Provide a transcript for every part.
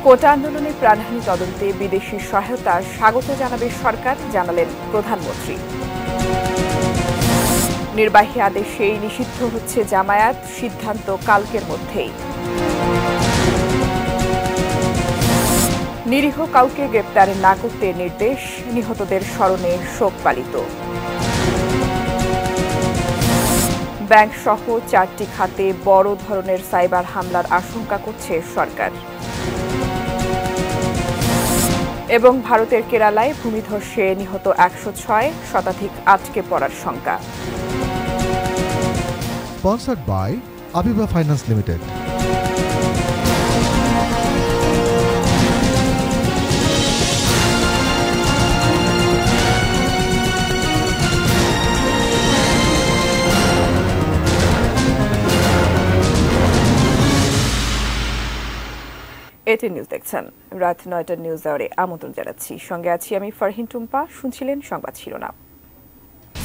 কোটা আন্দোলনে প্রাণহানি তদন্তে বিদেশি সহায়তা স্বাগত জানাবে সরকার, জানালেন প্রধানমন্ত্রী। নির্বাহী আদেশেই নিষিদ্ধ হচ্ছে জামায়াত, সিদ্ধান্ত কালকের মধ্যেই। নিরীহ কাউকে গ্রেপ্তার না করতে নির্দেশ, নিহতদের স্মরণে শোক পালিত। ব্যাংক সহ 4টি খাতে বড় ধরনের সাইবার হামলার আশঙ্কা করছে সরকার। এবং ভারতের কেরালায় ভূমিধসে নিহত 106, শতাধিক আটকে পড়ার শঙ্কা। Sponsored by Aviva Finance Limited. এটি নিউজ দেখছেন। রাত 9টার নিউজ আওয়ারে আমন্ত্রণ জানাচ্ছি। সঙ্গে আছি আমি ফারহিন টুম্পা। শুনছিলেন সংবাদ শিরোনাম।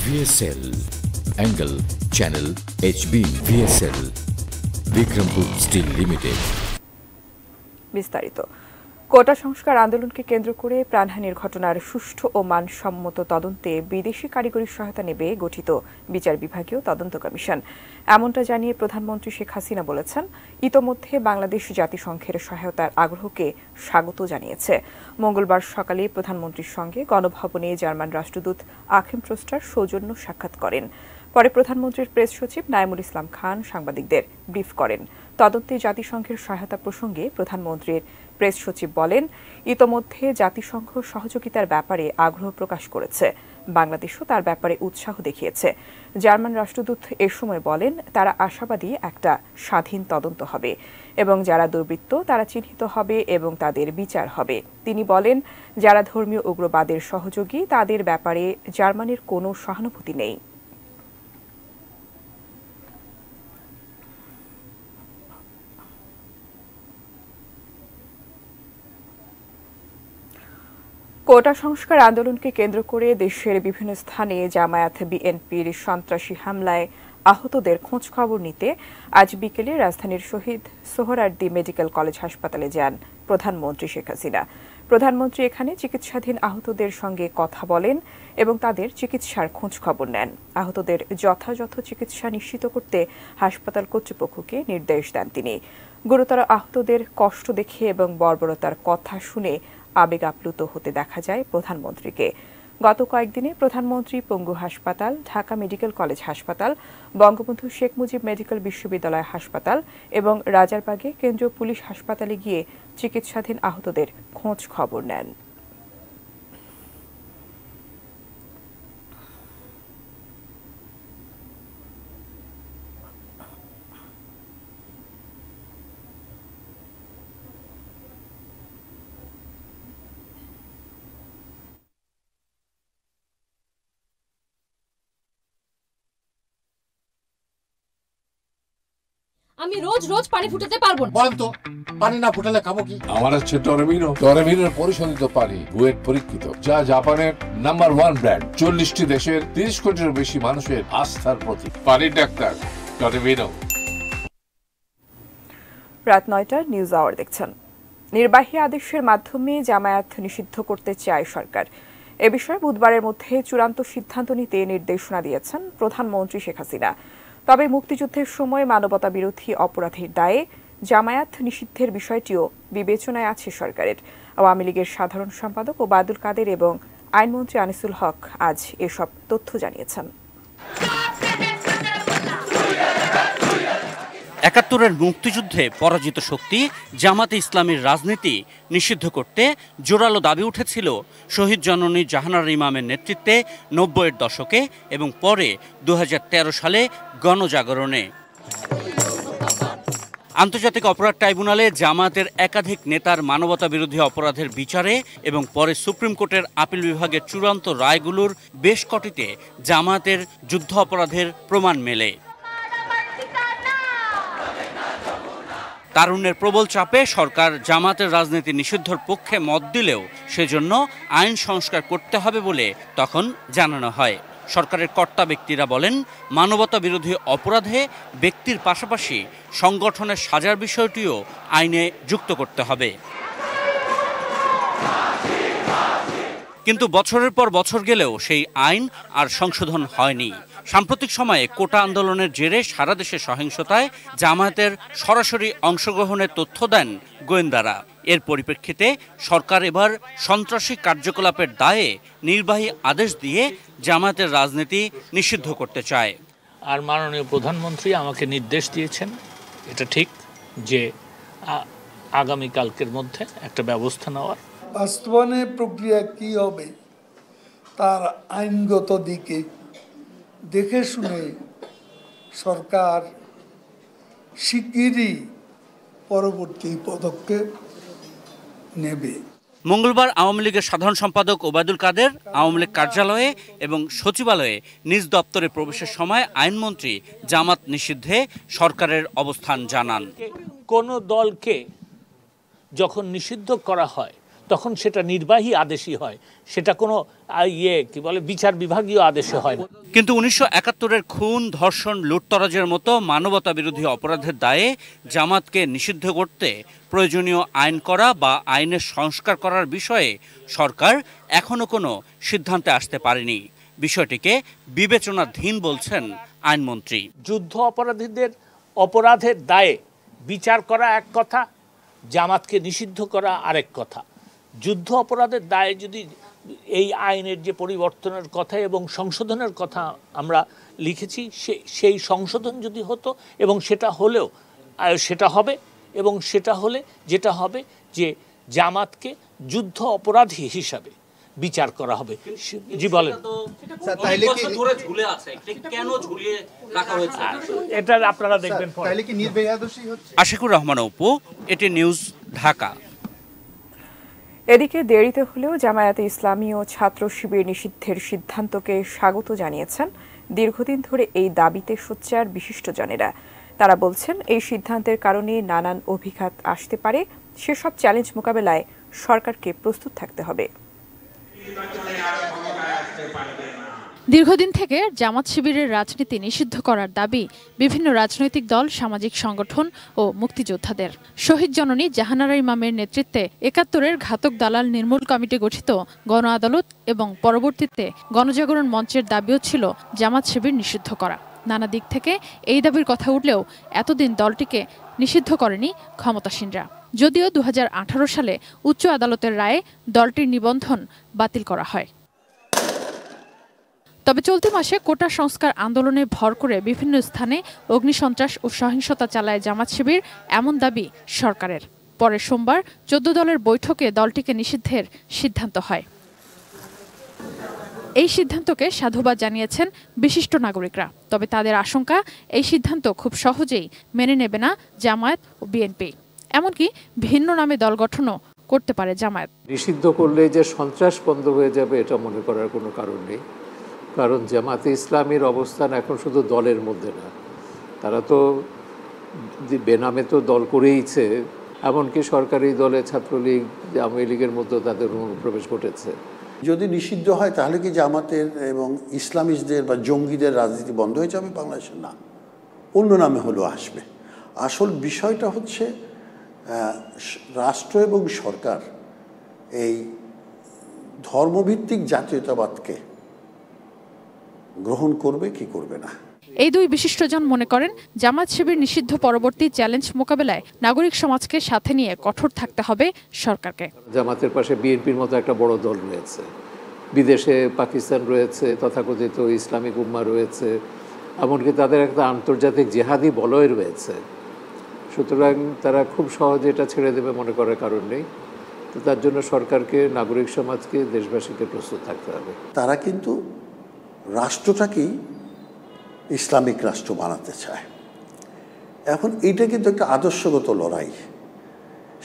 VSL Angle Channel HB VSL Bikrampur steel limited. বিস্তারিত। কোটা সংস্কার আন্দোলনকে কেন্দ্র করে প্রাণহানির ঘটনার সুষ্ঠু ও মানসম্মত তদন্তে বিদেশি কারিগরি সহায়তা নেবে গঠিত বিচার বিভাগীয় তদন্ত কমিশন। এমনটা জানিয়ে প্রধানমন্ত্রী শেখ হাসিনা বলেছেন, ইতোমধ্যে বাংলাদেশ জাতিসংঘের সহায়তার আগ্রহকে স্বাগত জানিয়েছে। মঙ্গলবার সকালে প্রধানমন্ত্রীর সঙ্গে গণভবনে জার্মান রাষ্ট্রদূত আখিম প্রস্টার সৌজন্য সাক্ষাৎ করেন। পরে প্রধানমন্ত্রীর প্রেস সচিব নাইমুল ইসলাম খান সাংবাদিকদের ব্রিফ করেন। তদন্তে জাতিসংঘের সহায়তা প্রসঙ্গে প্রধানমন্ত্রীর প্রেস সচিব বলেন, ইতোমধ্যে জাতিসংঘ সহযোগিতার ব্যাপারে আগ্রহ প্রকাশ করেছে, বাংলাদেশও তার ব্যাপারে উৎসাহ দেখিয়েছে। জার্মান রাষ্ট্রদূত এ সময় বলেন, তারা আশাবাদী একটা স্বাধীন তদন্ত হবে এবং যারা দুর্বৃত্ত তারা চিহ্নিত হবে এবং তাদের বিচার হবে। তিনি বলেন, যারা ধর্মীয় উগ্রবাদের সহযোগী তাদের ব্যাপারে জার্মানির কোনো সহানুভূতি নেই। কোটা সংস্কার আন্দোলনকে কেন্দ্র করে দেশের বিভিন্ন স্থানে জামায়াত বিএনপির সন্ত্রাসী হামলায় আহতদের খোঁজ খবর নিতে আজ বিকেলে রাজধানীর শহীদ সোহরাওয়ার্দী মেডিকেল কলেজ হাসপাতালে যান প্রধানমন্ত্রী শেখ হাসিনা। প্রধানমন্ত্রী এখানে চিকিৎসাধীন আহতদের সঙ্গে কথা বলেন এবং তাদের চিকিৎসার খোঁজ খবর নেন। আহতদের যথাযথ চিকিৎসা নিশ্চিত করতে হাসপাতাল কর্তৃপক্ষকে নির্দেশ দেন তিনি। গুরুতর আহতদের কষ্ট দেখে এবং বর্বরতার কথা শুনে আবেগ আপ্লুত হতে দেখা যায় প্রধানমন্ত্রীকে। গত কয়েকদিনে প্রধানমন্ত্রী পঙ্গু হাসপাতাল, ঢাকা মেডিকেল কলেজ হাসপাতাল, বঙ্গবন্ধু শেখ মুজিব মেডিকেল বিশ্ববিদ্যালয় হাসপাতাল এবং রাজারবাগে কেন্দ্রীয় পুলিশ হাসপাতালে গিয়ে চিকিৎসাধীন আহতদের খোঁজ খবর নেন। আমি রোজ রোজ পানি ফুটাতে পারবো না। বল তো, পানি না ফুটালে খাবো কি? আমার হচ্ছে টরেমিনোর পরিশোধিত পানি, বুয়েট পরীক্ষিত, যা জাপানের নাম্বার 1 ব্র্যান্ড। 40টি দেশের 30 কোটিরও বেশি মানুষের আস্থার প্রতীক। পানির ডাক্তার টরেমিনো। রাত 9টার নিউজ আওয়ার দেখছেন। নির্বাহী আদেশের মাধ্যমে জামায়াত নিষিদ্ধ করতে চায় সরকার। এ বিষয়ে বুধবারের মধ্যে চূড়ান্ত সিদ্ধান্ত নিতে নির্দেশনা দিয়েছেন প্রধানমন্ত্রী শেখ হাসিনা। তবে মুক্তিযুদ্ধের সময় মানবতা বিরোধী অপরাধের দায়ে জামায়াত নিষিদ্ধের বিষয়টিও বিবেচনায় আছে সরকারের। আওয়ামী লীগের সাধারণ সম্পাদক ওবায়দুল কাদের এবং আইনমন্ত্রী আনিসুল হক আজ এসব তথ্য জানিয়েছেন। ৭১-এর মুক্তিযুদ্ধে পরাজিত শক্তি জামাতে ইসলামীর রাজনীতি নিষিদ্ধ করতে জোরালো দাবি উঠেছিল শহীদ জননী জাহানারা ইমামের নেতৃত্বে ৯০-এর দশকে এবং পরে ২০১৩ সালে গণজাগরণে। আন্তর্জাতিক অপরাধ ট্রাইব্যুনালে জামায়াতের একাধিক নেতার মানবতা বিরোধী অপরাধের বিচারে এবং পরে সুপ্রিম কোর্টের আপিল বিভাগের চূড়ান্ত রায়গুলোর বেশ কটিতে জামায়াতের যুদ্ধ অপরাধের প্রমাণ মেলে। তারুণ্যের প্রবল চাপে সরকার জামায়াতের রাজনীতি নিষিদ্ধর পক্ষে মত দিলেও সেজন্য আইন সংস্কার করতে হবে বলে তখন জানানো হয়। সরকারের কর্তা ব্যক্তিরা বলেন, মানবতা বিরোধী অপরাধে ব্যক্তির পাশাপাশি সংগঠনের সাজার বিষয়টিও আইনে যুক্ত করতে হবে। কিন্তু বছরের পর বছর গেলেও সেই আইন আর সংশোধন হয়নি। সাম্প্রতিক সময়ে কোটা আন্দোলনের জেরে সারা দেশে সহিংসতায় জামায়াতের সরাসরি অংশগ্রহণের তথ্য দেন গোয়েন্দারা। এর পরিপ্রেক্ষিতে সরকার এবার সন্ত্রাসী কার্যকলাপের দায়ে নির্বাহী আদেশ দিয়ে জামায়াতের রাজনীতি নিষিদ্ধ করতে চায়। আর মাননীয় প্রধানমন্ত্রী আমাকে নির্দেশ দিয়েছেন, এটা ঠিক, যে আগামীকালকের মধ্যে একটা ব্যবস্থা নেওয়ার। বাস্তবায়নের প্রক্রিয়া কি হবে তার আইনগত দিকে দেখে শুনে সরকার শিগগিরই পরবর্তী পদক্ষেপ নেবে। মঙ্গলবার আওয়ামী লীগের সাধারণ সম্পাদক ওবায়দুল কাদের আওয়ামী লীগ কার্যালয়ে এবং সচিবালয়ে নিজ দপ্তরে প্রবেশের সময় আইনমন্ত্রী জামাত নিষিদ্ধে সরকারের অবস্থান জানান। কোন দলকে যখন নিষিদ্ধ করা হয় তখন সেটা নির্বাহী আদেশই হয়, সেটা কোনো বিচার বিভাগীয় আদেশে হয় না। কিন্তু 1971-এর খুন, ধর্ষণ, লুটতরাজের মতো মানবতা বিরোধী অপরাধের দায়ে জামাতকে নিষিদ্ধ করতে প্রয়োজনীয় আইন করা বা আইনের সংস্কার করার বিষয়ে সরকার এখনো কোনো সিদ্ধান্তে আসতে পারেনি। বিষয়টিকে বিবেচনাধীন বলছেন আইনমন্ত্রী। যুদ্ধ অপরাধীদের অপরাধের দায়ে বিচার করা এক কথা, জামাতকে নিষিদ্ধ করা আরেক কথা। যুদ্ধ অপরাধের দায়ে যদি এই আইনের যে পরিবর্তনের কথা এবং সংশোধনের কথা আমরা লিখেছি, সেই সংশোধন যদি হতো এবং সেটা হলেও সেটা হবে, এবং সেটা হলে যেটা হবে যে জামাতকে যুদ্ধ অপরাধী হিসাবে বিচার করা হবে। জি বলেন, এটা আপনারা দেখবেন। আশিকুর রহমান অপু, এটি নিউজ, ঢাকা। এদিকে দেরিতে হলেও জামায়াতে ইসলামী ও ছাত্র শিবির নিষিদ্ধের সিদ্ধান্তকে স্বাগত জানিয়েছেন দীর্ঘদিন ধরে এই দাবিতে সোচ্চার বিশিষ্টজনেরা। তারা বলছেন, এই সিদ্ধান্তের কারণে নানান অভিঘাত আসতে পারে, সেসব চ্যালেঞ্জ মোকাবেলায় সরকারকে প্রস্তুত থাকতে হবে। দীর্ঘদিন থেকে জামাত শিবিরের রাজনীতি নিষিদ্ধ করার দাবি বিভিন্ন রাজনৈতিক দল, সামাজিক সংগঠন ও মুক্তিযোদ্ধাদের। শহীদ জননী জাহানারা ইমামের নেতৃত্বে ৭১-এর ঘাতক দালাল নির্মূল কমিটি গঠিত গণ আদালত এবং পরবর্তীতে গণজাগরণ মঞ্চের দাবিও ছিল জামাত শিবির নিষিদ্ধ করা। নানা দিক থেকে এই দাবির কথা উঠলেও এতদিন দলটিকে নিষিদ্ধ করেনি ক্ষমতাসীনরা। যদিও ২০১৮ সালে উচ্চ আদালতের রায়ে দলটির নিবন্ধন বাতিল করা হয়। তবে চলতি মাসে কোটা সংস্কার আন্দোলনে ভর করে বিভিন্ন স্থানে অগ্নিসন্ত্রাস ও সহিংসতা চালায় জামাত শিবির, এমন দাবি সরকারের। পরে সোমবার ১৪ দলের বৈঠকে দলটিকে নিষিদ্ধের সিদ্ধান্ত হয়। এই সিদ্ধান্তকে সাধুবাদ জানিয়েছেন বিশিষ্ট নাগরিকরা। তবে তাদের আশঙ্কা, এই সিদ্ধান্ত খুব সহজেই মেনে নেবে না জামায়াত ও বিএনপি। এমনকি ভিন্ন নামে দল গঠনও করতে পারে জামায়াত। নিষিদ্ধ করলে যে সন্ত্রাস বন্ধ হয়ে যাবে এটা মনে করার কোনো কারণ নেই। কারণ জামাতে ইসলামীর অবস্থান এখন শুধু দলের মধ্যে না, তারা তো বেনামে তো দল করেইছে, এমনকি সরকারি দলে ছাত্রলীগ, আওয়ামী লীগের মধ্যে তাদের অনুপ্রবেশ ঘটেছে। যদি নিষিদ্ধ হয় তাহলে কি জামাতের এবং ইসলামিস্টদের বা জঙ্গিদের রাজনীতি বন্ধ হয়ে যাবে বাংলাদেশে? না, অন্য নামে হলেও আসবে। আসল বিষয়টা হচ্ছে রাষ্ট্র এবং সরকার এই ধর্মভিত্তিক জাতীয়তাবাদকে গ্রহণ করবে কি করবে না। এই দুই বিশিষ্টজন মনে করেন, জামাত শিবির নিষিদ্ধ পরবর্তী চ্যালেঞ্জ মোকাবেলায় নাগরিক সমাজকে সাথে নিয়ে কঠোর থাকতে হবে সরকারকে। জামাতের পাশে বিএনপির মতো একটা বড় দল রয়েছে, বিদেশে পাকিস্তান রয়েছে, তথাকথিত ইসলামিক উম্মা রয়েছে, এমনকি তাদের একটা আন্তর্জাতিক জেহাদি বলয় রয়েছে। সুতরাং তারা খুব সহজে এটা ছেড়ে দেবে মনে করার কারণ নেই। তো তার জন্য সরকারকে, নাগরিক সমাজকে, দেশবাসীকে প্রস্তুত থাকতে হবে। তারা কিন্তু রাষ্ট্রটাকেই ইসলামিক রাষ্ট্র বানাতে চায়। এখন এইটা কিন্তু একটা আদর্শগত লড়াই।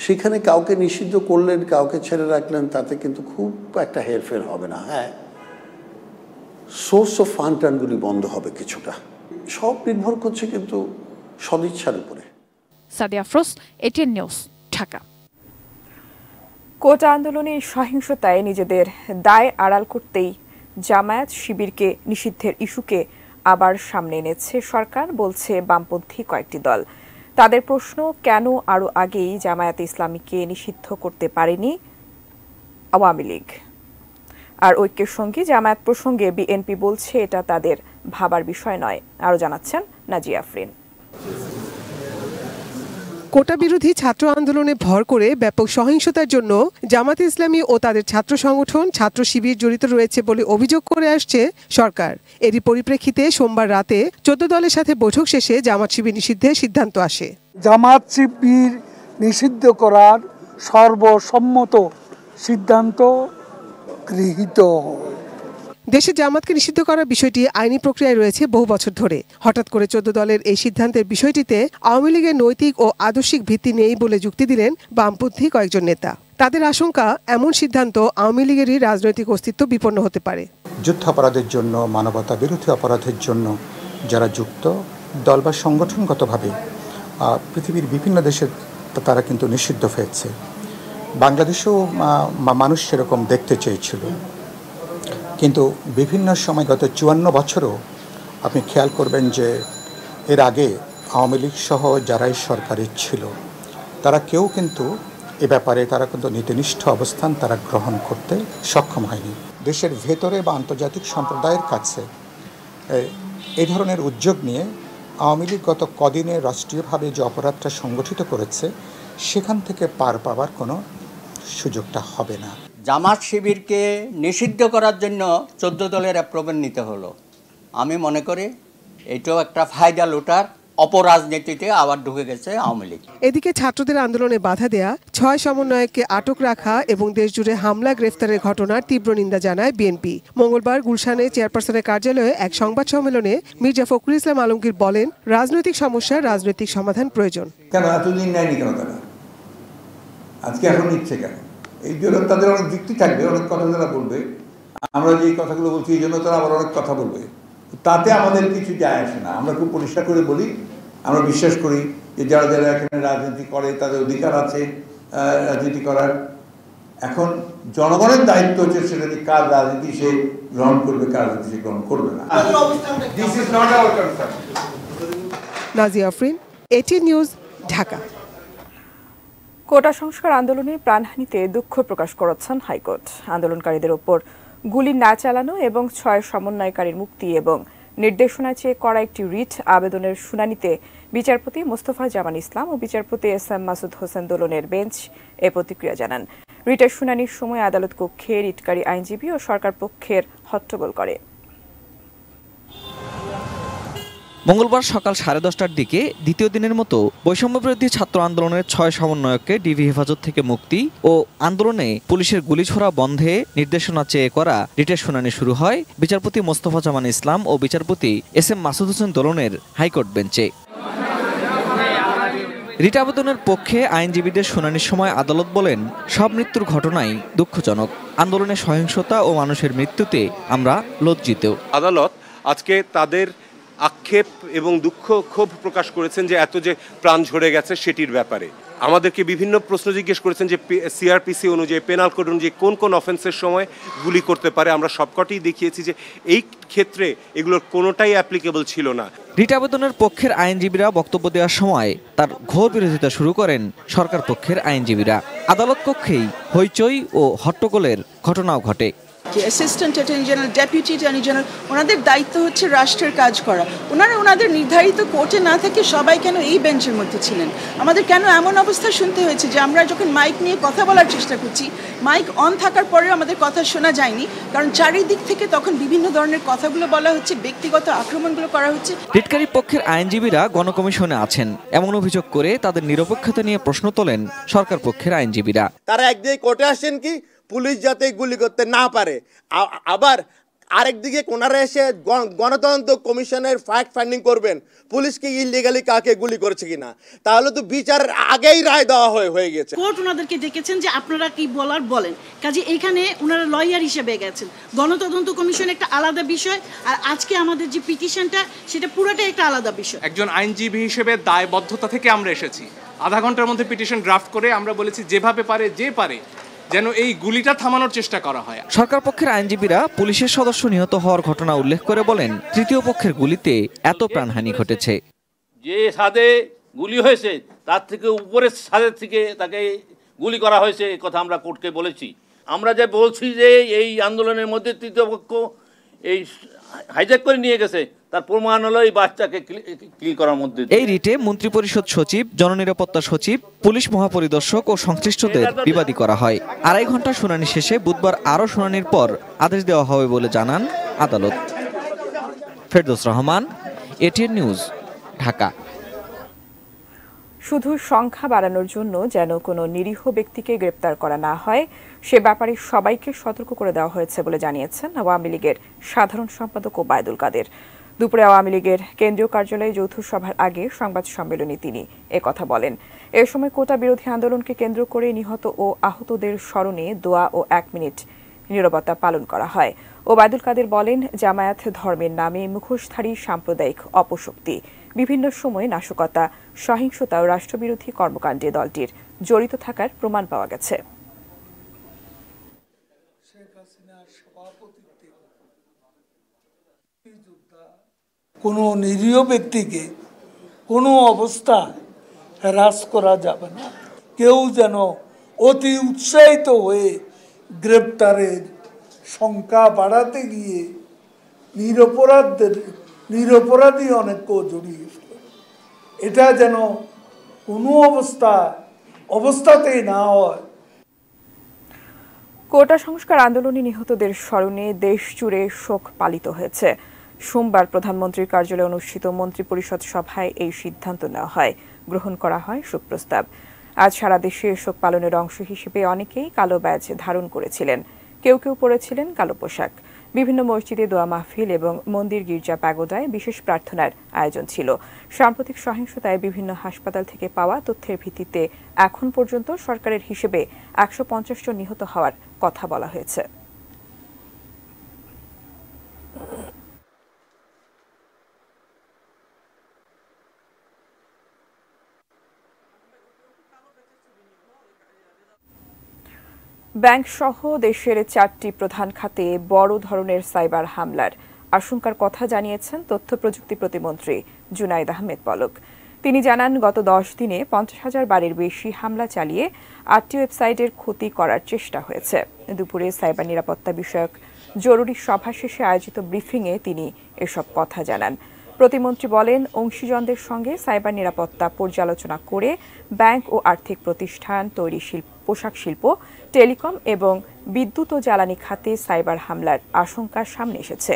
সেখানে কাউকে নিষিদ্ধ করলেন, কাউকে ছেড়ে রাখলেন, তাতে কিন্তু খুব একটা হেরফের হবে না। হ্যাঁ, সোর্স অফ ফান্ড টার্নগুলি বন্ধ হবে কিছুটা, সব নির্ভর করছে কিন্তু সদিচ্ছার উপরে। Sadia Afroz, ATN news, Dhaka. Quota আন্দোলনে সহিংসতায় নিজেদের দায় আড়াল করতেই জামায়াত শিবিরকে নিষিদ্ধের ইস্যুকে আবার সামনে এনেছে সরকার, বলছে বামপন্থী কয়েকটি দল। তাদের প্রশ্ন, কেন আরও আগেই জামায়াতে ইসলামীকে নিষিদ্ধ করতে পারেনি আওয়ামী লীগ? আর ঐক্যের সঙ্গে জামায়াত প্রসঙ্গে বিএনপি বলছে এটা তাদের ভাবার বিষয় নয়। আরও জানাচ্ছেন নাজিয়া আফরিন। কোটা বিরোধী ছাত্র আন্দোলনে ভর করে ব্যাপক সহিংসতার জন্য জামায়াতে ইসলামী ও তাদের ছাত্র সংগঠন ছাত্র শিবির জড়িত রয়েছে বলে অভিযোগ করে আসছে সরকার। এরই পরিপ্রেক্ষিতে সোমবার রাতে 14 দলের সাথে বৈঠক শেষে জামাত শিবির নিষিদ্ধের সিদ্ধান্ত আসে। জামাত শিবির নিষিদ্ধ করার সর্বসম্মত সিদ্ধান্ত গৃহীত হয়। দেশে জামাতকে নিষিদ্ধ করার বিষয়টি আইনি প্রক্রিয়ায় রয়েছে বহু বছর ধরে। হঠাৎ করে 14 দলের এই সিদ্ধান্তের বিষয়টিতে আওয়ামী লীগের নৈতিক ও আদর্শিক ভিত্তি নেই বলে যুক্তি দিলেন বামপন্থী কয়েকজন নেতা। তাদের আশঙ্কা, এমন সিদ্ধান্ত আওয়ামী লীগেরই রাজনৈতিক অস্তিত্ব বিপন্ন হতে পারে। যুদ্ধাপরাধের জন্য, মানবতা বিরোধী অপরাধের জন্য যারা যুক্ত দল বা সংগঠনগতভাবে পৃথিবীর বিভিন্ন দেশে তারা কিন্তু নিষিদ্ধ হয়েছে। বাংলাদেশেও মানুষ সেরকম দেখতে চেয়েছিল, কিন্তু বিভিন্ন সময় গত 54 বছরও আপনি খেয়াল করবেন যে এর আগে আওয়ামী লীগ সহ যারাই সরকারে ছিল তারা কেউ কিন্তু এ ব্যাপারে তারা কিন্তু নীতিনিষ্ঠ অবস্থান তারা গ্রহণ করতে সক্ষম হয়নি। দেশের ভেতরে বা আন্তর্জাতিক সম্প্রদায়ের কাছে এই ধরনের উদ্যোগ নিয়ে আওয়ামী লীগ গত কদিনে রাষ্ট্রীয়ভাবে যে অপরাধটা সংগঠিত করেছে সেখান থেকে পার পাওয়ার কোনো সুযোগটা হবে না। জামাত শিবিরকে নিষিদ্ধ করার জন্য 14 দলের অ্যাপ্রুভাল নিতে হলো। আমি মনে করি এটাও একটা ফায়দা লুটার অপরাজনীতিতে আবার ঢুকে গেছে আওয়ামী লীগ। এদিকে ছাত্রদের আন্দোলনে বাধা দেয়া 6 সমন্বয়ককে আটক রাখা এবং দেশজুড়ে হামলা গ্রেফতারের ঘটনার তীব্র নিন্দা জানায় বিএনপি। মঙ্গলবার গুলশানে চেয়ারপারসনের কার্যালয়ে এক সংবাদ সম্মেলনে মির্জা ফখরুল ইসলাম আলমগীর বলেন, রাজনৈতিক সমস্যার রাজনৈতিক সমাধান প্রয়োজন। কেন এতদিন নেয়নি কেন তারা? আজকে এখন নিচ্ছে কেন? এই জন্য তাদের অনেক যুক্তি থাকবে, অনেক কথা তারা বলবে। আমরা যে কথাগুলো বলছি এই জন্য তারা আবার অনেক কথা বলবে, তাতে আমাদের কিছু যায় আসে না। আমরা খুব পরিষ্কার করে বলি, আমরা বিশ্বাস করি যে যারা যারা এখানে রাজনীতি করে তাদের অধিকার আছে রাজনীতি করার। এখন জনগণের দায়িত্ব হচ্ছে সেটা যে কার রাজনীতি সে গ্রহণ করবে, কার রাজনীতি সে গ্রহণ করবে না। This is not our concern. Nazia Afrin, এটি নিউজ, ঢাকা। কোটা সংস্কার আন্দোলনে প্রাণহানিতে দুঃখ প্রকাশ করেছেন হাইকোর্ট। আন্দোলনকারীদের ওপর গুলি না চালানো এবং 6 সমন্বয়কারীর মুক্তি এবং নির্দেশনা চেয়ে করা একটি রিট আবেদনের শুনানিতে বিচারপতি মোস্তফা জামান ইসলাম ও বিচারপতি এস.এম. মাসুদ হোসেন দোলনের বেঞ্চ এ প্রতিক্রিয়া জানান। রিটের শুনানির সময় আদালত কক্ষে রিটকারী আইনজীবী ও সরকার পক্ষের হট্টগোল করে। মঙ্গলবার সকাল 10:30টার দিকে দ্বিতীয় দিনের মতো বৈষম্যবিরোধী ছাত্র আন্দোলনের 6 সমন্বয়ককে ডিবি হেফাজত থেকে মুক্তি ও আন্দোলনে পুলিশের গুলিছোড়া বন্ধে নির্দেশনা চেয়ে করা রিটের শুনানি শুরু হয় বিচারপতি মোস্তফা জামান ইসলাম ও বিচারপতি এস.এম. মাসুদ হোসেন দোলনের হাইকোর্ট বেঞ্চে। রিট আবেদনের পক্ষে আইনজীবীদের শুনানির সময় আদালত বলেন, সব মৃত্যুর ঘটনাই দুঃখজনক। আন্দোলনে সহিংসতা ও মানুষের মৃত্যুতে আমরা লজ্জিত। আদালত আজকে তাদের আক্ষেপ এবং দুঃখ ক্ষোভ প্রকাশ করেছেন যে এত যে প্রাণ ঝরে গেছে সেটির ব্যাপারে। আমাদেরকে বিভিন্ন প্রশ্ন জিজ্ঞেস করেছেন যে সিআরপিসি অনুযায়ী, পেনাল কোড অনুযায়ী কোন কোন অফেন্সের সময় গুলি করতে পারে। আমরা সবকটাই দেখিয়েছি যে এই ক্ষেত্রে এগুলোর কোনোটাই অ্যাপ্লিকেবল ছিল না। রিট আবেদনের পক্ষের আইনজীবীরা বক্তব্য দেওয়ার সময় তার ঘোর বিরোধিতা শুরু করেন সরকার পক্ষের আইনজীবীরা। আদালত কক্ষেই হইচই ও হট্টগোলের ঘটনাও ঘটে। Assistant attorney general, deputy attorney general, ওনাদের দায়িত্ব হচ্ছে রাষ্ট্রের কাজ করা। ওনারা ওনাদের নির্ধারিত কোর্টে না থেকে সবাই কেন এই বেঞ্চের মধ্যে ছিলেন? আমাদের কেন এমন অবস্থা শুনতে হয়েছে যে আমরা যখন মাইক নিয়ে কথা বলার চেষ্টা করছি, মাইক অন থাকার পরেও আমাদের কথা শোনা যায়নি? কারণ চারিদিক থেকে তখন বিভিন্ন ধরনের কথাগুলো বলা হচ্ছে, ব্যক্তিগত আক্রমণগুলো করা হচ্ছে। রিটকারী পক্ষের আইনজীবীরা গণকমিশনে আছেন এমন অভিযোগ করে তাদের নিরপেক্ষতা নিয়ে প্রশ্ন তোলেন সরকার পক্ষের আইনজীবীরা। তারা একদিকে কোর্টে আসেন কি পুলিশ যাতে গুলি করতে না পারে, আবার আরেকদিকে কোনারে এসে গণতন্ত্র কমিশনের ফ্যাক্ট ফাইন্ডিং করবেন পুলিশকে ইলিগালি কাকে গুলি করেছে কিনা। তাহলে তো বিচারের আগেই রায় দেওয়া হয়ে গেছে। কোর্ট ওনাদেরকে ডেকেছেন যে আপনারা কি বলার বলেন। কাজে এখানে ওনারা লয়ার হিসেবে গেছেন। গণতদন্ত কমিশন একটা আলাদা বিষয়, আর আজকে আমাদের যে পিটিশনটা সেটা পুরোটাই একটা আলাদা বিষয়। একজন আইনজীবী হিসেবে দায়বদ্ধতা থেকে আমরা এসেছি। আধা ঘন্টার মধ্যে পিটিশন ড্রাফট করে আমরা বলেছি যেভাবে পারে যে পারে যেন এই গুলিটা থামানোর চেষ্টা করা হয়। সরকার পক্ষের আইনজীবীরা পুলিশের সদস্য নিহত হওয়ার ঘটনা উল্লেখ করে বলেন, তৃতীয় পক্ষের গুলিতে এত প্রাণহানি ঘটেছে। যে ছাদে গুলি হয়েছে তার থেকে উপরের ছাদের থেকে তাকে গুলি করা হয়েছে, এই কথা আমরা কোর্টকে বলেছি। আমরা যে বলছি যে এই আন্দোলনের মধ্যে তৃতীয় পক্ষ এই হাইজ্যাক করে নিয়ে গেছে, তার প্রমাণ হলো এই বাচ্চাকে কিল করার মধ্যে। এই রিটে মন্ত্রিপরিষদ সচিব, জননিরাপত্তা সচিব, পুলিশ মহাপরিদর্শক ও সংশ্লিষ্টদের বিবাদী করা হয়। 2.5 ঘন্টা শুনানি শেষে বুধবার আরও শুনানির পর আদেশ দেওয়া হবে বলে জানান আদালত। Ferdous Rahman, ATN news, Dhaka. শুধু সংখ্যা বাড়ানোর জন্য যেন কোনো নিরীহ ব্যক্তিকে গ্রেপ্তার করা না হয় সে ব্যাপারে সবাইকে সতর্ক করে দেওয়া হয়েছে বলে জানিয়েছেন আওয়ামী লীগের সাধারণ সম্পাদক ওবায়দুল কাদের। দুপুরে আওয়ামী লীগের কেন্দ্রীয় কার্যালয়ে যৌথ সভার আগে সংবাদ সম্মেলনে তিনি একথা বলেন। এ সময় কোটা বিরোধী আন্দোলনকে কেন্দ্র করে নিহত ও আহতদের স্মরণে দোয়া ও 1 মিনিট নীরবতা পালন করা হয়। ওবায়দুল কাদের বলেন, জামায়াত ধর্মের নামে মুখোশধারী সাম্প্রদায়িক অপশক্তি, বিভিন্ন সময়ে নাশকতা, সহিংসতা ও রাষ্ট্রবিরোধী কর্মকাণ্ডে দলটির জড়িত থাকার প্রমাণ পাওয়া গেছে। কোনো নিরীহ ব্যক্তিকে কোনো অবস্থায় হ্রাস করা যাবে না। কেউ যেন অতি উৎসাহিত হয়ে গ্রেপ্তারের সংখ্যা বাড়াতে গিয়ে নিরপরাধী অনেককেও জড়িয়ে ফেলে, এটা যেন কোনো অবস্থাতেই না হয়। কোটা সংস্কার আন্দোলনে নিহতদের স্মরণে দেশ জুড়ে শোক পালিত হয়েছে। সোমবার প্রধানমন্ত্রীর কার্যালয়ে অনুষ্ঠিত মন্ত্রিপরিষদ সভায় এই সিদ্ধান্ত নেওয়া হয়, গ্রহণ করা হয় শোক প্রস্তাব। আজ সারা দেশে শোক পালনের অংশ হিসেবে অনেকেই কালো ব্যাজ ধারণ করেছিলেন, কেউ কেউ পরেছিলেন কালো পোশাক। বিভিন্ন মসজিদে দোয়া মাহফিল এবং মন্দির গির্জা প্যাগোডায় বিশেষ প্রার্থনার আয়োজন ছিল। সাম্প্রতিক সহিংসতায় বিভিন্ন হাসপাতাল থেকে পাওয়া তথ্যের ভিত্তিতে এখন পর্যন্ত সরকারের হিসেবে 150 জন নিহত হওয়ার কথা বলা হয়েছে। ব্যাংক সহ দেশের 4টি প্রধান খাতে বড় ধরনের সাইবার হামলার আশঙ্কার কথা জানিয়েছেন তথ্য প্রযুক্তি প্রতিমন্ত্রী জুনাইদ আহমেদ পলক। তিনি জানান, গত 10 দিনে 50,000 বারের বেশি হামলা চালিয়ে 8টি ওয়েবসাইটের ক্ষতি করার চেষ্টা হয়েছে। দুপুরে সাইবার নিরাপত্তা বিষয়ক জরুরি সভা শেষে আয়োজিত ব্রিফিংয়ে তিনি এসব কথা জানান। প্রতিমন্ত্রী বলেন, অংশীজনদের সঙ্গে সাইবার নিরাপত্তা পর্যালোচনা করে ব্যাংক ও আর্থিক প্রতিষ্ঠান, তৈরি পোশাক শিল্প, টেলিকম এবং বিদ্যুৎ ও জ্বালানি খাতে সাইবার হামলার আশঙ্কা সামনে এসেছে।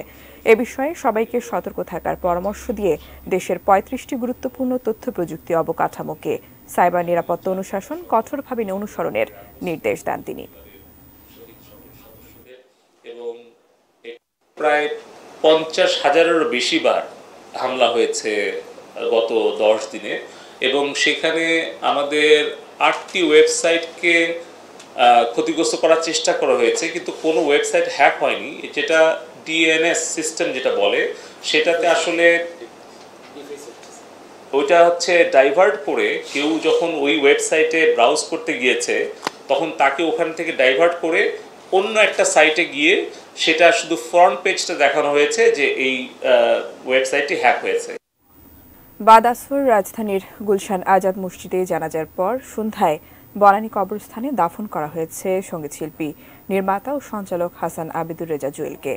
এ বিষয়ে সবাইকে সতর্ক থাকার পরামর্শ দিয়ে দেশের 35টি গুরুত্বপূর্ণ তথ্য প্রযুক্তি অবকাঠামোকে সাইবার নিরাপত্তা অনুশাসন কঠোরভাবে অনুসরণের নির্দেশ দেন তিনি। এবং প্রায় 50,000-এরও বেশি বার হামলা হয়েছে গত 10 দিনে, এবং সেখানে আমাদের 8টি ওয়েবসাইটকে ক্ষতিগ্রস্ত করার চেষ্টা করা হয়েছে, কিন্তু কোনো ওয়েবসাইট হ্যাক হয়নি। যেটা ডিএনএস সিস্টেম যেটা বলে, সেটাতে আসলে ওইটা হচ্ছে ডাইভার্ট করে কেউ যখন ওই ওয়েবসাইটে ব্রাউজ করতে গিয়েছে তখন তাকে ওখান থেকে ডাইভার্ট করে অন্য একটা সাইটে গিয়ে সেটা শুধু ফ্রন্ট পেজটা দেখানো হয়েছে যে এই ওয়েবসাইটটি হ্যাক হয়েছে। বাদ আসর রাজধানীর গুলশান আজাদ মসজিদে জানাজার পর সন্ধ্যায় বনানী কবরস্থানে দাফন করা হয়েছে সঙ্গীতশিল্পী, নির্মাতা ও সঞ্চালক হাসান আবিদুর রেজা জুয়েলকে।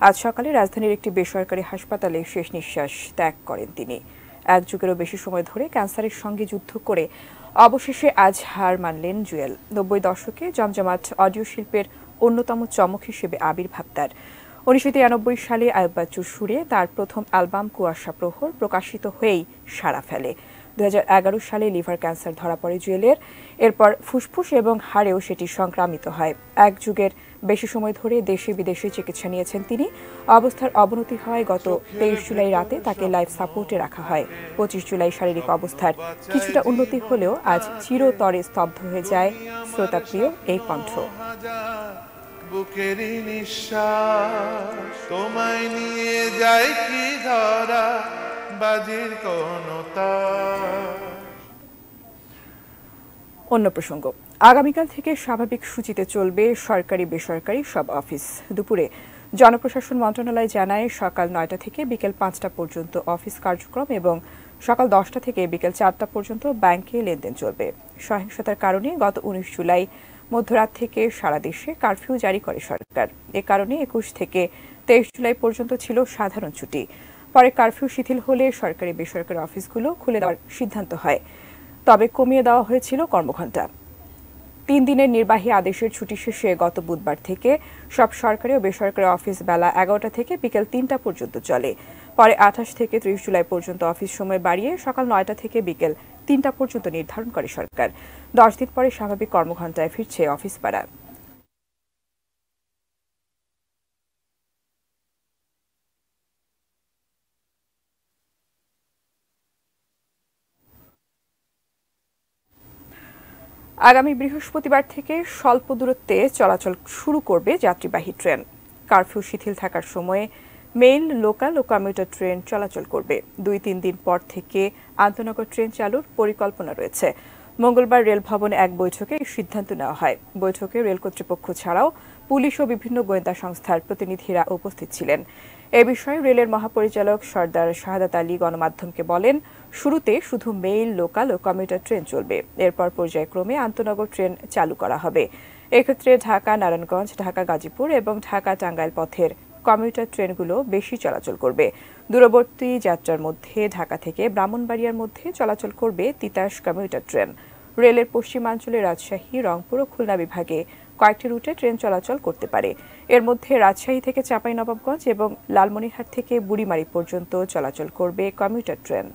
আজ সকালে রাজধানীর একটি বেসরকারি হাসপাতালে শেষ নিঃশ্বাস ত্যাগ করেন তিনি। 1 যুগেরও বেশি সময় ধরে ক্যান্সারের সঙ্গে যুদ্ধ করে অবশেষে আজ হার মানলেন জুয়েল। 90 দশকে জমজমাট অডিও শিল্পের অন্যতম চমক হিসেবে আবির্ভাব তার। 1993 সালে আয়ুব বাচ্চুর সুরে তার প্রথম অ্যালবাম কুয়াশা প্রহর প্রকাশিত হয়েই সাড়া ফেলে। 2011 সালে লিভার ক্যান্সার ধরা পড়ে জুয়েলের। এরপর ফুসফুস এবং হাড়েও সেটি সংক্রামিত হয়। 1 যুগের বেশি সময় ধরে দেশে বিদেশে চিকিৎসা নিয়েছেন তিনি। অবস্থার অবনতি হয় গত 23 জুলাই রাতে তাকে লাইফ সাপোর্টে রাখা হয়। 25 জুলাই শারীরিক অবস্থার কিছুটা উন্নতি হলেও আজ চিরতরে স্তব্ধ হয়ে যায় শ্রোতাপ্রিয় এই কণ্ঠ। বুকেরই নিঃশ্বাস তোমায় নিয়ে যায় কি ধরা বাজির কোনো তার। অন্য প্রসঙ্গ, আগামীকাল থেকে স্বাভাবিক সূচিতে চলবে সরকারি বেসরকারি সব অফিস। দুপুরে জনপ্রশাসন মন্ত্রণালয় জানায়, সকাল 9টা থেকে বিকেল 5টা পর্যন্ত অফিস কার্যক্রম এবং সকাল 10টা থেকে বিকেল 4টা পর্যন্ত ব্যাংকে লেনদেন চলবে। সহিংসতার কারণে গত 19 জুলাই মধ্যরাত থেকে সারা দেশে কারফিউ জারি করে সরকার। এ কারণে 21 থেকে 23 জুলাই পর্যন্ত ছিল সাধারণ ছুটি। পরে কারফিউ শিথিল হলে সরকারি বেসরকারি অফিসগুলো খুলে দেওয়ার সিদ্ধান্ত হয়, তবে কমিয়ে দেওয়া হয়েছিল কর্মঘণ্টা। 3 দিনের নির্বাহী আদেশের ছুটি শেষে গত বুধবার থেকে সব সরকারি ও বেসরকারি অফিস বেলা 11টা থেকে বিকেল 3টা পর্যন্ত চলে। পরে 28 থেকে 30 জুলাই পর্যন্ত অফিস সময় বাড়িয়ে সকাল 9টা থেকে বিকেল 3টা পর্যন্ত নির্ধারণ করে সরকার। 10 দিন পরে স্বাভাবিক কর্মঘণ্টায় ফিরছে অফিস পাড়া। আগামী বৃহস্পতিবার থেকে স্বল্প দূরত্বে চলাচল শুরু করবে যাত্রীবাহী ট্রেন। কারফিউ শিথিল থাকার সময়ে মেইল, লোকাল ও কমিউটার ট্রেন চলাচল করবে। 2-3 দিন পর থেকে আন্তনগর ট্রেন চালুর পরিকল্পনা রয়েছে। মঙ্গলবার রেল ভবনে এক বৈঠকে এই সিদ্ধান্ত নেওয়া হয়। বৈঠকে রেল কর্তৃপক্ষ ছাড়াও পুলিশ ও বিভিন্ন গোয়েন্দা সংস্থার প্রতিনিধিরা উপস্থিত ছিলেন। এ বিষয়ে রেলের মহাপরিচালক সর্দার শাহাদাত আলী গণমাধ্যমকে বলেন, শুরুতে শুধু মেইল, লোকাল ও কমিউটার ট্রেন চলবে। এরপর পর্যায়ক্রমে আন্তনগর ট্রেন চালু করা হবে। এক্ষেত্রে ঢাকা নারায়ণগঞ্জ, ঢাকা গাজীপুর এবং ঢাকা টাঙ্গাইল পথের কমিউটার ট্রেনগুলো বেশি চলাচল করবে। দূরবর্তী যাত্রার মধ্যে ঢাকা থেকে ব্রাহ্মণবাড়িয়ার মধ্যে চলাচল করবে তিতাস কমিউটার ট্রেন। রেলের পশ্চিমাঞ্চলে রাজশাহী, রংপুর ও খুলনা বিভাগে কয়েকটি রুটে ট্রেন চলাচল করতে পারে। এর মধ্যে রাজশাহী থেকে চাঁপাইনবাবগঞ্জ এবং লালমনিরহাট থেকে বুড়িমারি পর্যন্ত চলাচল করবে কমিউটার ট্রেন।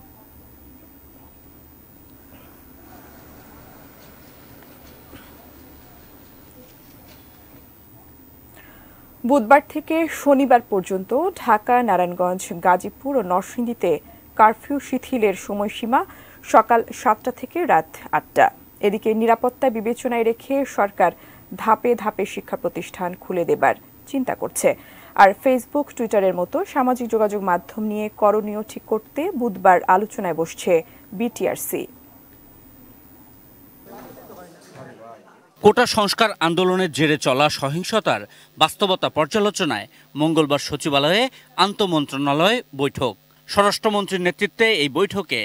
বুধবার থেকে শনিবার পর্যন্ত ঢাকা, নারায়ণগঞ্জ, গাজীপুর ও নরসিংদীতে কারফিউ শিথিলের সময়সীমা সকাল 7টা থেকে রাত 8টা। এদিকে নিরাপত্তা বিবেচনায় রেখে সরকার ধাপে ধাপে শিক্ষা প্রতিষ্ঠান খুলে দেবার চিন্তা করছে। আর ফেসবুক, টুইটারের মতো সামাজিক যোগাযোগ মাধ্যম নিয়ে করণীয় ঠিক করতে বুধবার আলোচনায় বসছে বিটিআরসি। কোটা সংস্কার আন্দোলনের জেরে চলা সহিংসতার বাস্তবতা পর্যালোচনায় মঙ্গলবার সচিবালয়ে আন্তঃমন্ত্রণালয় বৈঠক। স্বরাষ্ট্রমন্ত্রীর নেতৃত্বে এই বৈঠকে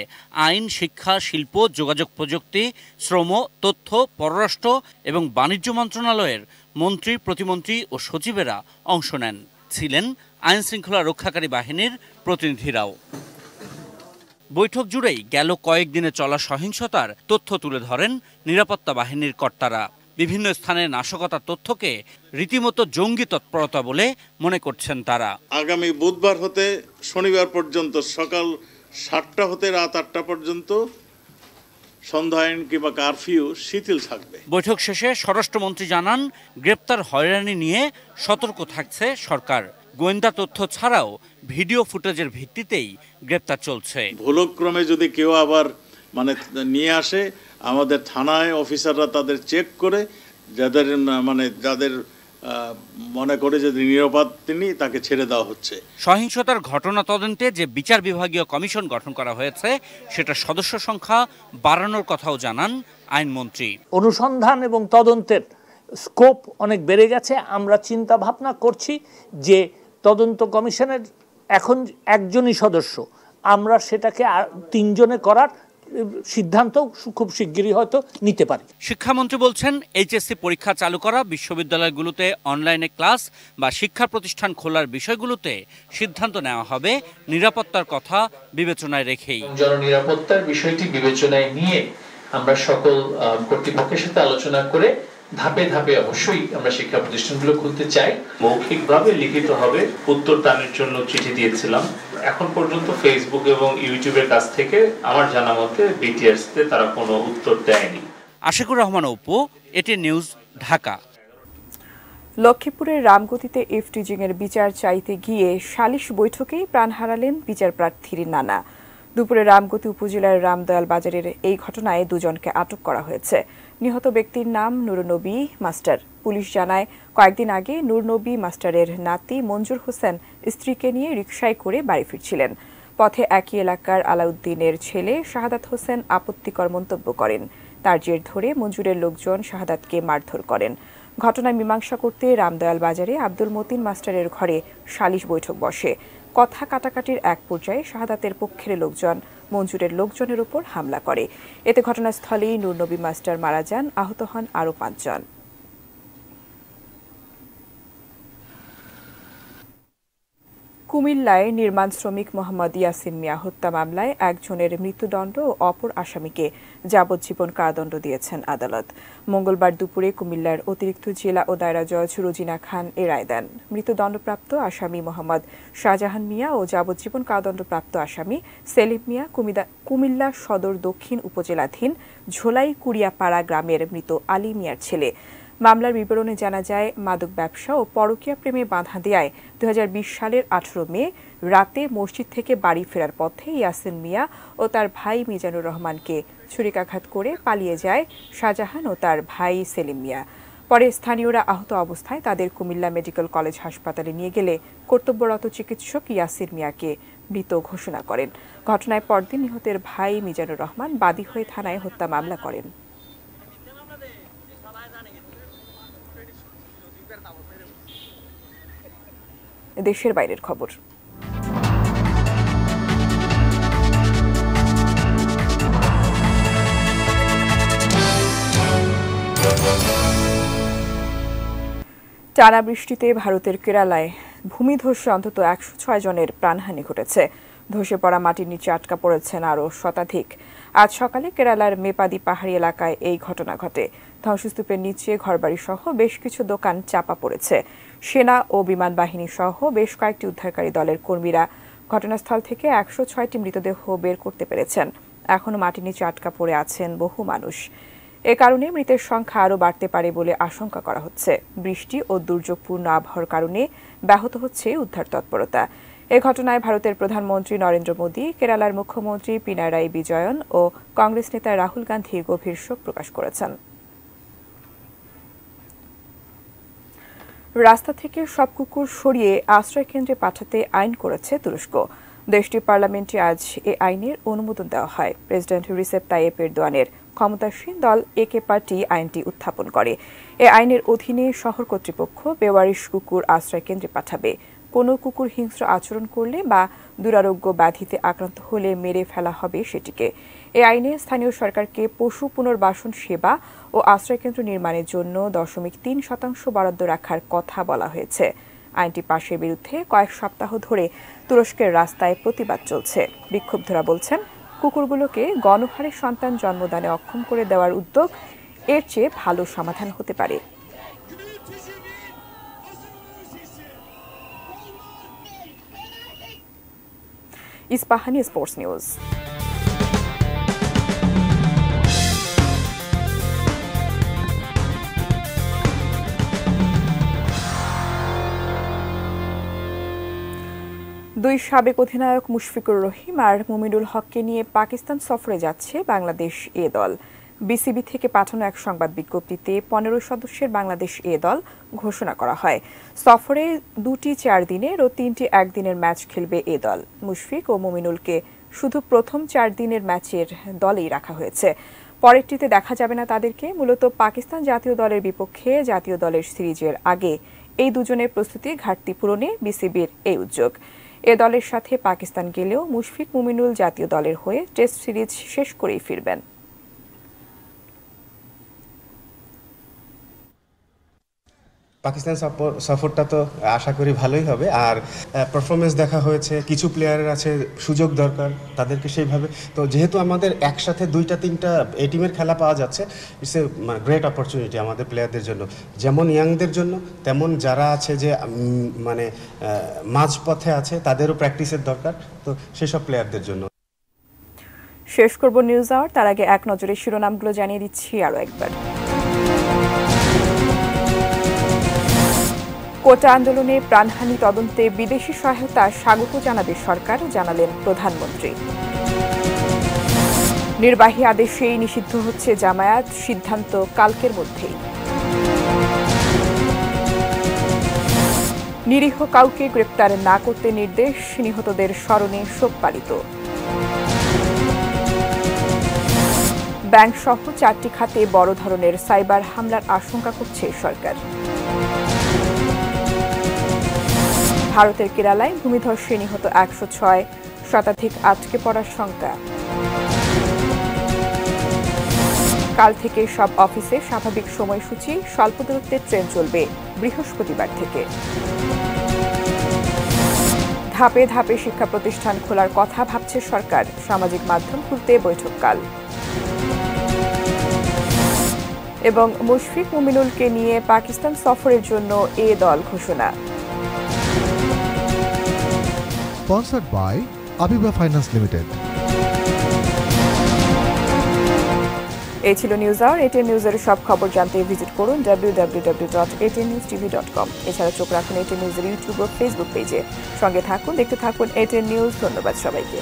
আইন, শিক্ষা, শিল্প, যোগাযোগ প্রযুক্তি, শ্রম, তথ্য, পররাষ্ট্র এবং বাণিজ্য মন্ত্রণালয়ের মন্ত্রী, প্রতিমন্ত্রী ও সচিবেরা অংশ নেন। ছিলেন আইন শৃঙ্খলা রক্ষাকারী বাহিনীর প্রতিনিধিরাও। বৈঠক জুড়েই গেল কয়েকদিনে চলা সহিংসতার তথ্য তুলে ধরেন নিরাপত্তা বাহিনীর কর্তারা। বিভিন্ন স্থানে নাশকতার তথ্যকে রীতিমতো জঙ্গি তৎপরতা বলে মনে করছেন তারা। আগামী বুধবার হতে শনিবার পর্যন্ত সকাল 7টা হতে রাত 8টা পর্যন্ত সন্ধ্যা আইন কিংবা কারফিউ শিথিল থাকবে। বৈঠক শেষে স্বরাষ্ট্রমন্ত্রী জানান, গ্রেপ্তার হয়রানি নিয়ে সতর্ক থাকছে সরকার। গোয়েন্দা তথ্য ছাড়াও ভিডিও ফুটেজের ভিত্তিতেই গ্রেপ্তার চলছে। ভুলক্রমে যদি কেউ আবার নিয়ে আসে, আমাদের থানায় অফিসাররা তাদের চেক করে যাদের মনে করে যে নিরাপদ তিনি, তাকে ছেড়ে দেওয়া হচ্ছে। সহিংসতার ঘটনা তদন্তে যে বিচার বিভাগীয় কমিশন গঠন করা হয়েছে সেটা সদস্য সংখ্যা বাড়ানোর কথাও জানান আইনমন্ত্রী। অনুসন্ধান এবং তদন্তের স্কোপ অনেক বেড়ে গেছে। আমরা চিন্তা ভাবনা করছি যে তদন্ত কমিশনের এখন একজনই সদস্য, আমরা সেটাকে 3 জনে করার সিদ্ধান্ত খুব শিগগিরই হয়তো নিতে পারি। শিক্ষামন্ত্রী বলছেন, এইচএসসি পরীক্ষা চালু করা, বিশ্ববিদ্যালয়গুলোতে অনলাইনে ক্লাস বা শিক্ষা প্রতিষ্ঠান খোলার বিষয়গুলোতে সিদ্ধান্ত নেওয়া হবে নিরাপত্তার কথা বিবেচনায় রেখেই। জননিরাপত্তার বিষয়টি বিবেচনায় নিয়ে আমরা সকল কর্তৃপক্ষের সাথে আলোচনা করে ধাপে ধাপে অবশ্যই আমরা শিক্ষা প্রতিষ্ঠানগুলো খুলতে চাই। মৌখিকভাবে লিখিতভাবে উত্তর দানের জন্য চিঠি দিয়েছিলাম। এখন পর্যন্ত ফেসবুক এবং ইউটিউবের কাছ থেকে আমার জানা মতে বিটিআরসিতে তারা কোনো উত্তর দেয়নি। আশিকুর রহমান অপু, এটি নিউজ, ঢাকা। লক্ষ্মীপুরের রামগতিতে ইফটিজিং এর বিচার চাইতে গিয়ে সালিশ বৈঠকেই প্রাণ হারালেন বিচার প্রার্থীর নানা। দুপুরে রামগতি উপজেলার রামদয়াল বাজারের এই ঘটনায় 2 জনকে আটক করা হয়েছে। নিহত ব্যক্তির নাম নুরনবী মাস্টার। পুলিশ জানায়, কয়েকদিন আগে নুরনবী মাস্টারের নাতি মঞ্জুর হোসেন স্ত্রীকে নিয়ে রিকশায় করে বাড়ি ফিরছিলেন। পথে একই এলাকার আলাউদ্দিনের ছেলে শাহাদাত হোসেন আপত্তিকর মন্তব্য করেন। তার জের ধরে মঞ্জুরের লোকজন শাহাদাতকে মারধর করেন। ঘটনায় মীমাংসা করতে রামদয়াল বাজারে আব্দুল মতিন মাস্টারের ঘরে সালিশ বৈঠক বসে। কথা কাটাকাটির এক পর্যায়ে শাহাদাতের পক্ষের লোকজন মঞ্জুরের লোকজনের উপর হামলা করে। এতে ঘটনাস্থলেই নুরনবী মাস্টার মারা যান, আহত হন আরও 5 জন। কুমিল্লায় নির্মাণ শ্রমিক মোহাম্মদ ইয়াসিন মিয়া হত্যা মামলায় একজনের মৃত্যুদণ্ড ও অপর আসামিকে যাবজ্জীবন কারাদণ্ড দিয়েছেন আদালত। মঙ্গলবার দুপুরে কুমিল্লার অতিরিক্ত জেলা ও দায়রা জজ রোজিনা খান এ রায় দেন। মৃত্যুদণ্ডপ্রাপ্ত আসামি মোহাম্মদ শাহজাহান মিয়া ও যাবজ্জীবন কারাদণ্ডপ্রাপ্ত আসামি সেলিম মিয়া কুমিল্লা সদর দক্ষিণ উপজেলাধীন ঝোলাই কুড়িয়াপাড়া গ্রামের মৃত আলী মিয়ার ছেলে। মামলার বিবরণে জানা যায়, মাদক ব্যবসা ও পরকীয়া প্রেমে বাধা দেয়ায় 2020 সালের 18 মে রাতে মসজিদ থেকে বাড়ি ফেরার পথে ইয়াসিন মিয়া ও তার ভাই মিজানুর রহমানকে ছুরিকাঘাত করে পালিয়ে যায় শাহজাহান ও তার ভাই সেলিম মিয়া। পরে স্থানীয়রা আহত অবস্থায় তাদের কুমিল্লা মেডিকেল কলেজ হাসপাতালে নিয়ে গেলে কর্তব্যরত চিকিৎসক ইয়াসিন মিয়াকে মৃত ঘোষণা করেন। ঘটনায় পরদিন নিহতের ভাই মিজানুর রহমান বাদী হয়ে থানায় হত্যা মামলা করেন। দেশের বাইরের খবর। টানা বৃষ্টিতে ভারতের কেরালায় ভূমিধসে অন্তত 106 জনের প্রাণহানি ঘটেছে। ধসে পড়া মাটির নিচে আটকা পড়েছেন আরও শতাধিক। আজ সকালে কেরালার মেপাদি পাহাড়ি এলাকায় এই ঘটনা ঘটে। ধ্বংসস্তূপের নিচে ঘরবাড়ি সহ বেশ কিছু দোকান চাপা পড়েছে। সেনা ও বিমান বাহিনী সহ বেশ কয়েকটি উদ্ধারকারী দলের কর্মীরা ঘটনাস্থল থেকে 106টি মৃতদেহ বের করতে পেরেছেন। এখনও মাটির নিচে আটকা পড়ে আছেন বহু মানুষ। এ কারণে মৃতের সংখ্যা আরও বাড়তে পারে বলে আশঙ্কা করা হচ্ছে। বৃষ্টি ও দুর্যোগপূর্ণ আবহাওয়ার কারণে ব্যাহত হচ্ছে উদ্ধার তৎপরতা। এ ঘটনায় ভারতের প্রধানমন্ত্রী নরেন্দ্র মোদী, কেরালার মুখ্যমন্ত্রী পিনারাই বিজয়ন ও কংগ্রেস নেতা রাহুল গান্ধী গভীর শোক প্রকাশ করেছেন। রাস্তা থেকে সব কুকুর সরিয়ে আশ্রয়কেন্দ্রে পাঠাতে আইন করেছে তুরস্ক। দেশটির পার্লামেন্টে আজ এ আইনের অনুমোদন দেওয়া হয়। প্রেসিডেন্ট রিসেপ তাইয়েপ এরদোয়ানের ক্ষমতাসীন দল একে পার্টি আইনটি উত্থাপন করে। এ আইনের অধীনে শহর কর্তৃপক্ষ বেওয়ারিশ কুকুর আশ্রয়কেন্দ্রে পাঠাবে। কোনো কুকুর হিংস্র আচরণ করলে বা দুরারোগ্য ব্যাধিতে আক্রান্ত হলে মেরে ফেলা হবে সেটিকে। এ আইনে স্থানীয় সরকারকে পশু পুনর্বাসন সেবা ও আশ্রয়কেন্দ্র নির্মাণের জন্য 0.3% বরাদ্দ রাখার কথা বলা হয়েছে। আইনটি পাশের বিরুদ্ধে কয়েক সপ্তাহ ধরে তুরস্কের রাস্তায় প্রতিবাদ চলছে। বিক্ষুব্ধরা বলছেন, কুকুরগুলোকে গণহারে সন্তান জন্মদানে অক্ষম করে দেওয়ার উদ্যোগ এর চেয়ে ভালো সমাধান হতে পারে। Ispahani sports news. দুই সাবেক অধিনায়ক মুশফিকুর রহিম আর মুমিনুল হককে নিয়ে পাকিস্তান সফরে যাচ্ছে বাংলাদেশ এ দল। বিসিবি থেকে পাঠানো এক সংবাদ বিজ্ঞপ্তিতে 15 সদস্যের বাংলাদেশ এ দল ঘোষণা করা হয়। সফরে 2টি 4 দিনের ও 3টি 1 দিনের ম্যাচ খেলবে এ দল। মুশফিক ও মুমিনুলকে শুধু প্রথম 4 দিনের ম্যাচের দলেই রাখা হয়েছে। পরেরটিতে দেখা যাবে না তাদেরকে। মূলত পাকিস্তান জাতীয় দলের বিপক্ষে জাতীয় দলের সিরিজের আগে এই দুজনের প্রস্তুতি ঘাটতি পূরণে বিসিবির এই উদ্যোগ। এ দলের সাথে পাকিস্তান গেলেও মুশফিক মুমিনুল জাতীয় দলের হয়ে টেস্ট সিরিজ শেষ করেই ফিরবেন। পাকিস্তান সফরটা তো আশা করি ভালোই হবে। আর পারফরমেন্স দেখা হয়েছে, কিছু প্লেয়ারের আছে সুযোগ দরকার তাদেরকে সেইভাবে। তো যেহেতু আমাদের একসাথে 2-3টা এই টিমের খেলা পাওয়া যাচ্ছে, ইটস এ গ্রেট অপরচুনিটি আমাদের প্লেয়ারদের জন্য, যেমন ইয়াংদের জন্য তেমন যারা আছে যে মানে মাঝপথে আছে তাদেরও প্র্যাকটিসের দরকার। তো সেসব প্লেয়ারদের জন্য। শেষ করব নিউজ আওয়ার, তার আগে এক নজরে শিরোনামগুলো জানিয়ে দিচ্ছি আরও একবার। কোটা আন্দোলনে প্রাণহানি তদন্তে বিদেশি সহায়তা স্বাগত জানাবে সরকার, জানালেন প্রধানমন্ত্রী। নির্বাহী আদেশেই নিষিদ্ধ হচ্ছে জামায়াত, সিদ্ধান্ত কালকের মধ্যেই। নিরীহ কাউকে গ্রেপ্তার না করতে নির্দেশ, নিহতদের স্মরণে শোক পালিত। ব্যাংক সহ 4টি খাতে বড় ধরনের সাইবার হামলার আশঙ্কা করছে সরকার। ভারতের কেরালায় ভূমিধসে নিহত 106, শতাধিক আটকে পড়ার শঙ্কা। কাল থেকে সব অফিসে স্বাভাবিক সময়সূচি, স্বল্প দূরত্বের ট্রেন চলবে বৃহস্পতিবার থেকে। ধাপে ধাপে শিক্ষা প্রতিষ্ঠান খোলার কথা ভাবছে সরকার, সামাজিক মাধ্যম খুলতে বৈঠককাল। এবং মুশফিক মুমিনুলকে নিয়ে পাকিস্তান সফরের জন্য এ দল ঘোষণা। Sponsored by Abiba Finance Limited. এই ছিল নিউজ আওয়ার। এটিএন নিউজের সব খবর জানতে ভিজিট করুন www.atnnewstv.com। এছাড়া চোখ রাখুন এটিএন নিউজের ইউটিউব ও ফেসবুক পেজে। সঙ্গে থাকুন, দেখতে থাকুন এটিএন নিউজ। ধন্যবাদ সবাইকে।